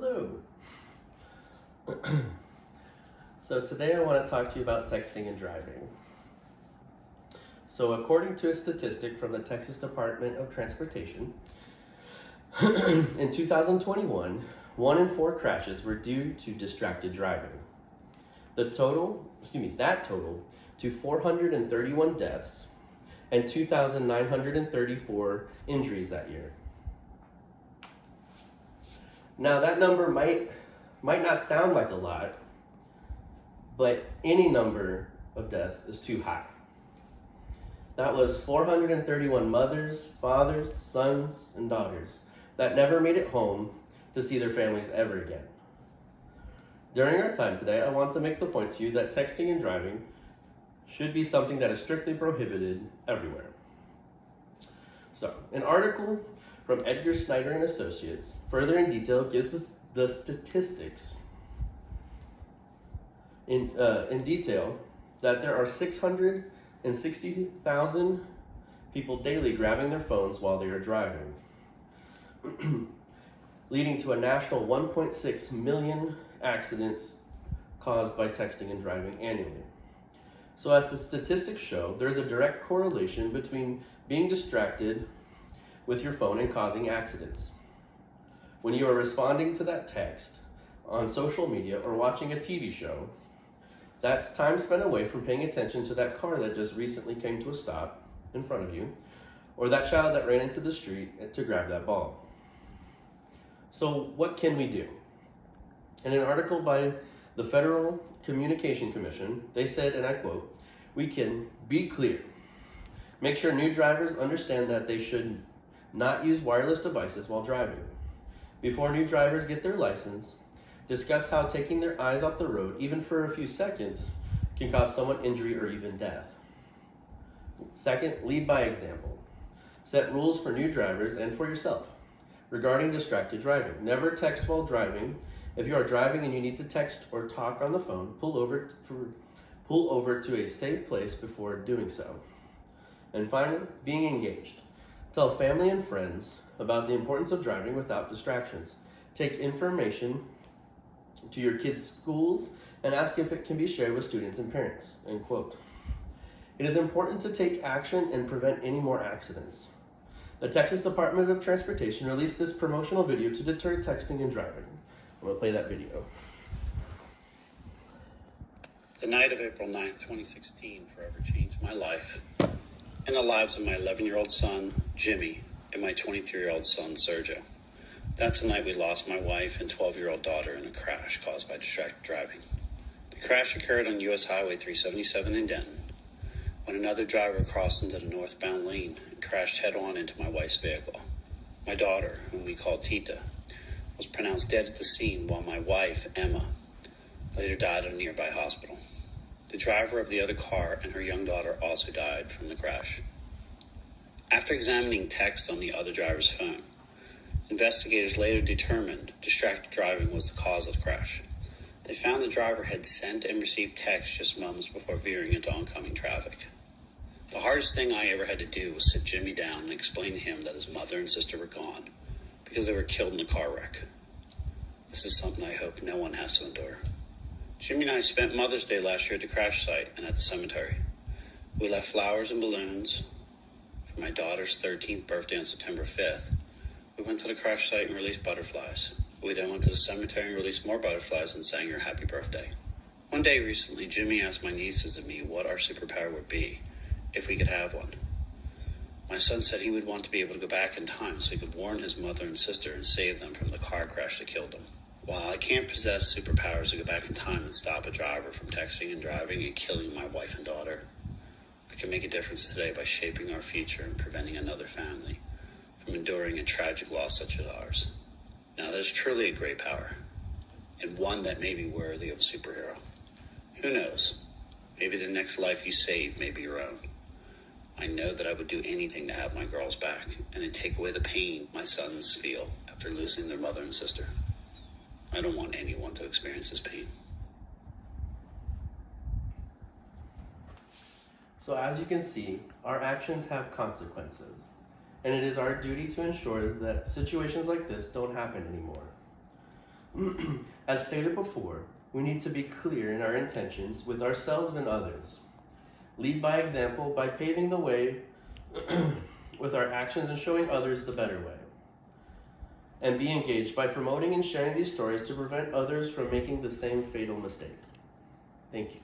Hello. So today I want to talk to you about texting and driving. So according to a statistic from the Texas Department of Transportation, in 2021, 1 in 4 crashes were due to distracted driving. That total to 431 deaths and 2,934 injuries that year. Now that number might not sound like a lot, but any number of deaths is too high. That was 431 mothers, fathers, sons, and daughters that never made it home to see their families ever again. During our time today, I want to make the point to you that texting and driving should be something that is strictly prohibited everywhere. So, an article from Edgar Snyder and Associates, further in detail, gives the statistics in detail that there are 660,000 people daily grabbing their phones while they are driving, leading to a national 1.6 million accidents caused by texting and driving annually. So as the statistics show, there is a direct correlation between being distracted with your phone and causing accidents. When you are responding to that text on social media or watching a TV show, that's time spent away from paying attention to that car that just recently came to a stop in front of you, or that child that ran into the street to grab that ball. So what can we do? In an article by the Federal Communication Commission, they said, and I quote, "We can be clear. Make sure new drivers understand that they should not use wireless devices while driving. Before new drivers get their license, discuss how taking their eyes off the road, even for a few seconds, can cause someone injury or even death. Second, lead by example. Set rules for new drivers and for yourself regarding distracted driving. Never text while driving. If you are driving and you need to text or talk on the phone, pull over to a safe place before doing so. And finally, being engaged. Tell family and friends about the importance of driving without distractions. Take information to your kids' schools and ask if it can be shared with students and parents." End quote. It is important to take action and prevent any more accidents. The Texas Department of Transportation released this promotional video to deter texting and driving. I'm going to play that video. The night of April 9th, 2016 forever changed my life and the lives of my 11-year-old son, Jimmy, and my 23-year-old son, Sergio. That's the night we lost my wife and 12-year-old daughter in a crash caused by distracted driving. The crash occurred on U.S. Highway 377 in Denton when another driver crossed into the northbound lane and crashed head-on into my wife's vehicle. My daughter, whom we called Tita, was pronounced dead at the scene, while my wife, Emma, later died at a nearby hospital. The driver of the other car and her young daughter also died from the crash. After examining text on the other driver's phone, investigators later determined distracted driving was the cause of the crash. They found the driver had sent and received text just moments before veering into oncoming traffic. The hardest thing I ever had to do was sit Jimmy down and explain to him that his mother and sister were gone because they were killed in a car wreck. This is something I hope no one has to endure. Jimmy and I spent Mother's Day last year at the crash site and at the cemetery. We left flowers and balloons for my daughter's 13th birthday on September 5th. We went to the crash site and released butterflies. We then went to the cemetery and released more butterflies and sang her happy birthday. One day recently, Jimmy asked my nieces and me what our superpower would be if we could have one. My son said he would want to be able to go back in time so he could warn his mother and sister and save them from the car crash that killed them. While I can't possess superpowers to go back in time and stop a driver from texting and driving and killing my wife and daughter, I can make a difference today by shaping our future and preventing another family from enduring a tragic loss such as ours. Now, that is truly a great power, and one that may be worthy of a superhero. Who knows? Maybe the next life you save may be your own. I know that I would do anything to have my girls back and to take away the pain my sons feel after losing their mother and sister. I don't want anyone to experience this pain. So as you can see, our actions have consequences, and it is our duty to ensure that situations like this don't happen anymore. As stated before, we need to be clear in our intentions with ourselves and others. Lead by example by paving the way with our actions and showing others the better way. And be engaged by promoting and sharing these stories to prevent others from making the same fatal mistake. Thank you.